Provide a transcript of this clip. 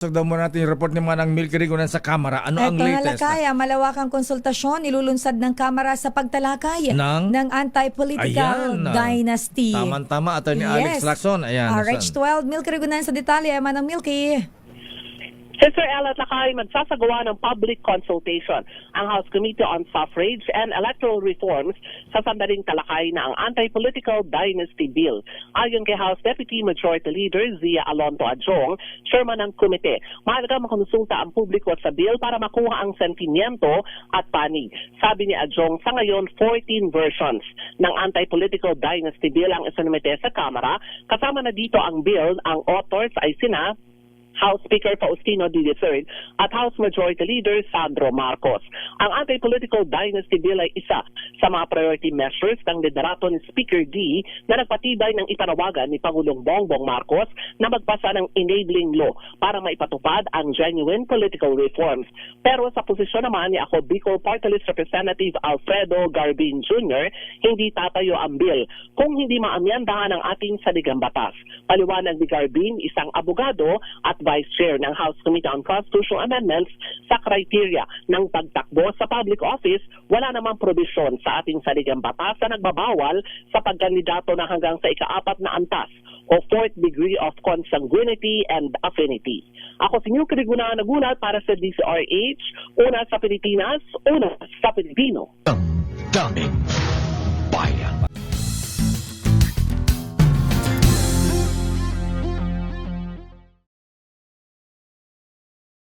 Daw muna natin yung report ni Manang Milky Rigunan sa Kamara. Ano ang Ito latest? nalakaya, malawakang konsultasyon nilulunsad ng Kamara sa pagtalakay ng anti-political dynasty. Tama-tama, Atty. Alex Lacson. Ayan. RH12, Milky Rigunan sa detalye. Manang Milky. Sir Ella Lakay, magsasagawa ng public consultation ang House Committee on Suffrage and Electoral Reforms sa sandaling talakay na ang Anti-Political Dynasty Bill. Ayon kay House Deputy Majority Leader Zia Alonto Adjong, chairman ng komite, mahalaga makonsulta ang publiko sa bill para makuha ang sentimiento at panig. Sabi ni Adjong, sa ngayon 14 versions ng Anti-Political Dynasty Bill ang isinumite sa Kamara. Kasama na dito ang bill, ang authors ay sina House Speaker Faustino D. III at House Majority Leader Sandro Marcos. Ang Anti-Political Dynasty Bill ay isa sa mga priority measures ng liderato ni Speaker D na nagpatibay ng ipanawagan ni Pangulong Bongbong Marcos na magpasa ng enabling law para maipatupad ang genuine political reforms. Pero sa posisyon naman ni ako Bicol Party List Representative Alfredo Garbin Jr., hindi tatayo ang bill kung hindi maamyandahan ang ating saligang batas. Paliwanag ni Garbin, isang abogado at Vice Chair ng House Committee on Constitutional Amendments, sa criteria ng pagtakbo sa public office, wala namang probisyon sa ating saligang batas na nagbabawal sa pagkandidato na hanggang sa ika-4 na antas o 4th degree of consanguinity and affinity. Ako si Milky Rigunan nagulat para sa DCRH, una sa Pilipinas, una sa Pilipino. Damdamin